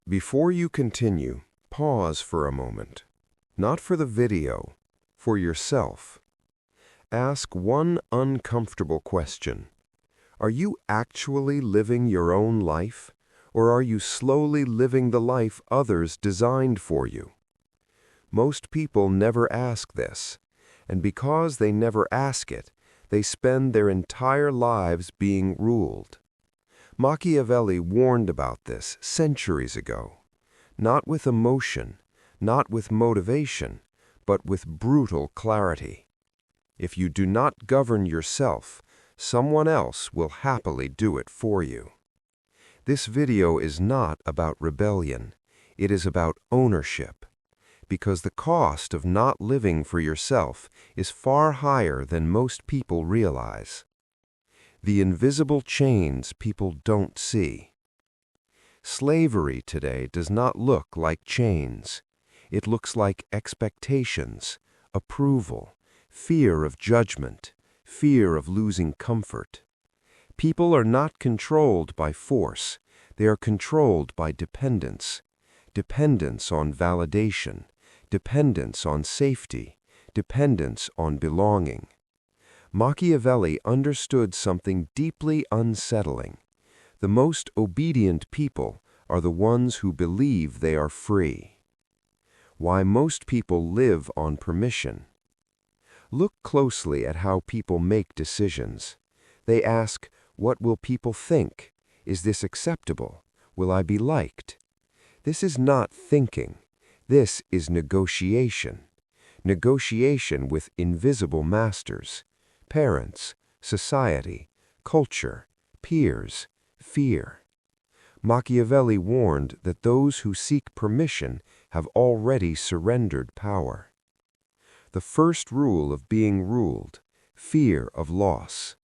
Before you continue, pause for a moment. Not for the video, for yourself. Ask one uncomfortable question. Are you actually living your own life, or are you slowly living the life others designed for you? Most people never ask this, and because they never ask it, they spend their entire lives being ruled. Machiavelli warned about this centuries ago, not with emotion, not with motivation, but with brutal clarity. If you do not govern yourself, someone else will happily do it for you. This video is not about rebellion, it is about ownership, because the cost of not living for yourself is far higher than most people realize. The invisible chains people don't see. Slavery today does not look like chains. It looks like expectations, approval, fear of judgment, fear of losing comfort. People are not controlled by force. They are controlled by dependence. Dependence on validation, dependence on safety, dependence on belonging. Machiavelli understood something deeply unsettling. The most obedient people are the ones who believe they are free. Why most people live on permission. Look closely at how people make decisions. They ask, what will people think? Is this acceptable? Will I be liked? This is not thinking. This is negotiation. Negotiation with invisible masters, parents, society, culture, peers, fear. Machiavelli warned that those who seek permission have already surrendered power. The first rule of being ruled, fear of loss.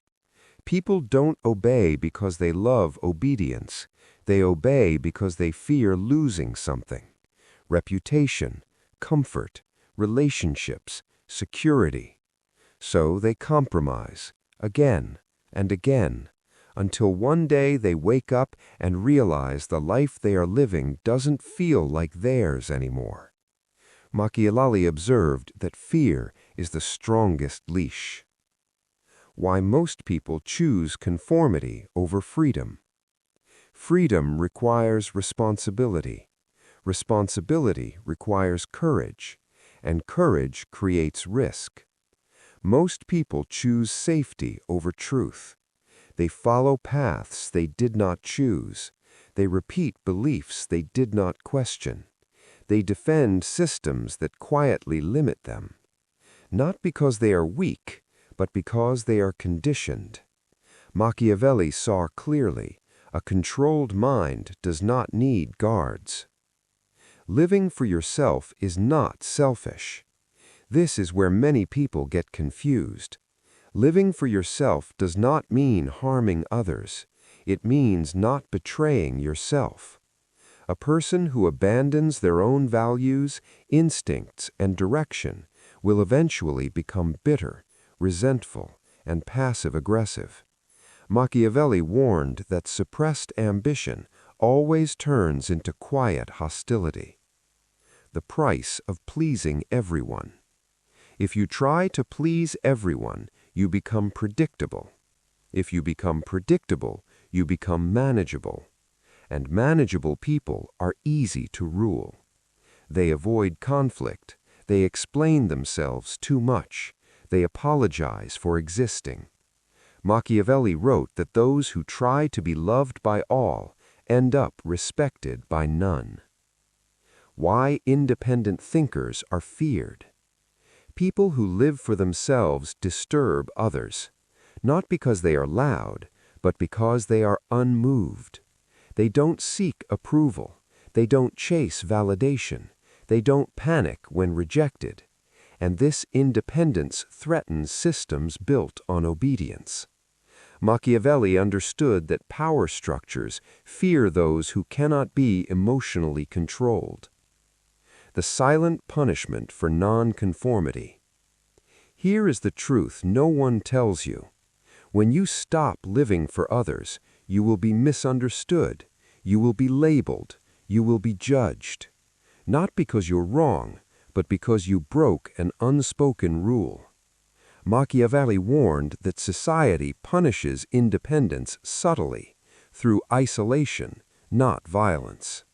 People don't obey because they love obedience. They obey because they fear losing something. Reputation, comfort, relationships, security. So they compromise, again and again, until one day they wake up and realize the life they are living doesn't feel like theirs anymore. Machiavelli observed that fear is the strongest leash. Why most people choose conformity over freedom. Freedom requires responsibility. Responsibility requires courage, and courage creates risk. Most people choose safety over truth. They follow paths they did not choose. They repeat beliefs they did not question. They defend systems that quietly limit them. Not because they are weak, but because they are conditioned. Machiavelli saw clearly, a controlled mind does not need guards. Living for yourself is not selfish. This is where many people get confused. Living for yourself does not mean harming others. It means not betraying yourself. A person who abandons their own values, instincts, and direction will eventually become bitter, resentful, and passive-aggressive. Machiavelli warned that suppressed ambition always turns into quiet hostility. The price of pleasing everyone. If you try to please everyone, you become predictable. If you become predictable, you become manageable. And manageable people are easy to rule. They avoid conflict. They explain themselves too much. They apologize for existing. Machiavelli wrote that those who try to be loved by all end up respected by none. Why independent thinkers are feared. People who live for themselves disturb others, not because they are loud, but because they are unmoved. They don't seek approval. They don't chase validation. They don't panic when rejected. And this independence threatens systems built on obedience. Machiavelli understood that power structures fear those who cannot be emotionally controlled. The silent punishment for nonconformity. Here is the truth no one tells you. When you stop living for others, you will be misunderstood, you will be labeled, You will be judged, not because you're wrong, but because you broke an unspoken rule. Machiavelli warned that society punishes independence subtly, through isolation, not violence.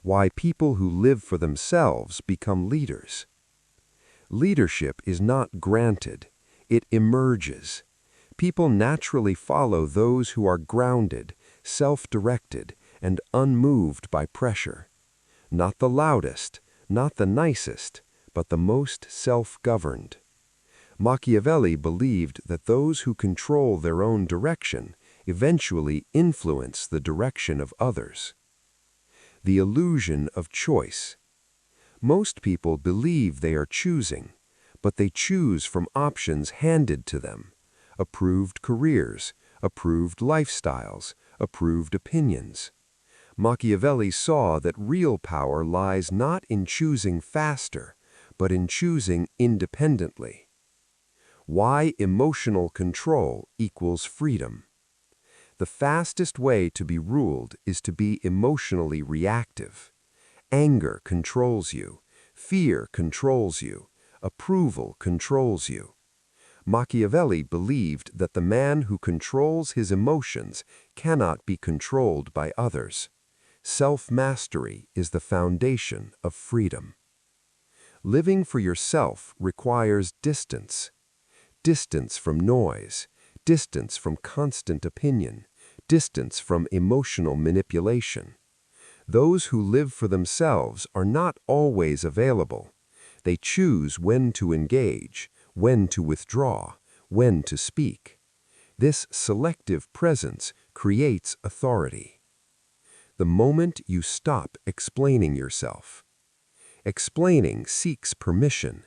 Why people who live for themselves become leaders. Leadership is not granted, it emerges. People naturally follow those who are grounded, self-directed, and unmoved by pressure. Not the loudest, not the nicest, but the most self-governed. Machiavelli believed that those who control their own direction eventually influence the direction of others. The illusion of choice. Most people believe they are choosing, but they choose from options handed to them. Approved careers, approved lifestyles, approved opinions. Machiavelli saw that real power lies not in choosing faster, but in choosing independently. Why emotional control equals freedom. The fastest way to be ruled is to be emotionally reactive. Anger controls you, fear controls you, approval controls you. Machiavelli believed that the man who controls his emotions cannot be controlled by others. Self-mastery is the foundation of freedom. Living for yourself requires distance. Distance from noise, distance from constant opinion, distance from emotional manipulation. Those who live for themselves are not always available. They choose when to engage, when to withdraw, when to speak. This selective presence creates authority. The moment you stop explaining yourself. Explaining seeks permission.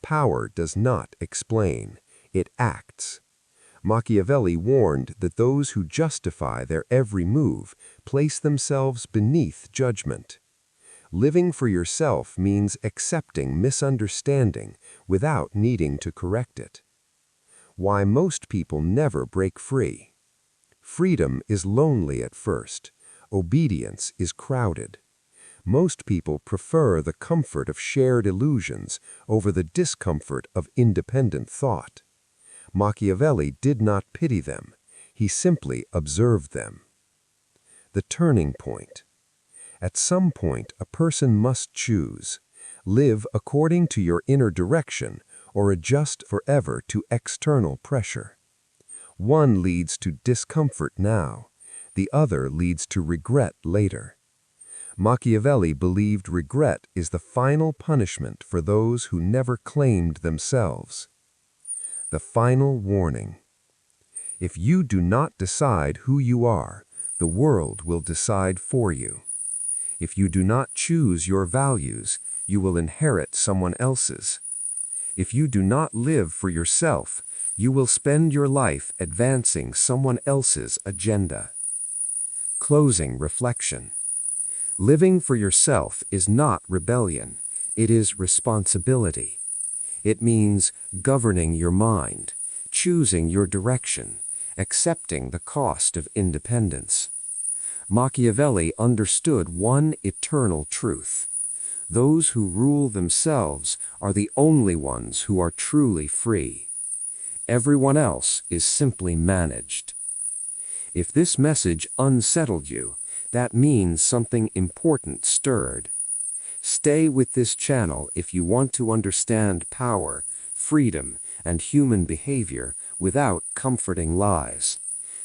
Power does not explain, it acts. Machiavelli warned that those who justify their every move place themselves beneath judgment. Living for yourself means accepting misunderstanding without needing to correct it. Why most people never break free. Freedom is lonely at first. Obedience is crowded. Most people prefer the comfort of shared illusions over the discomfort of independent thought. Machiavelli did not pity them. He simply observed them. The turning point. At some point, a person must choose. Live according to your inner direction or adjust forever to external pressure. One leads to discomfort now. The other leads to regret later. Machiavelli believed regret is the final punishment for those who never claimed themselves. The final warning. If you do not decide who you are, the world will decide for you. If you do not choose your values, you will inherit someone else's. If you do not live for yourself, you will spend your life advancing someone else's agenda. Closing reflection. Living for yourself is not rebellion, it is responsibility. It means governing your mind, choosing your direction, accepting the cost of independence. Machiavelli understood one eternal truth. Those who rule themselves are the only ones who are truly free. Everyone else is simply managed. If this message unsettled you, that means something important stirred. Stay with this channel if you want to understand power, freedom, and human behavior without comforting lies.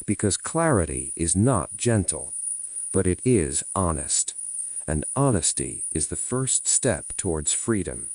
Because clarity is not gentle, but it is honest. And honesty is the first step towards freedom.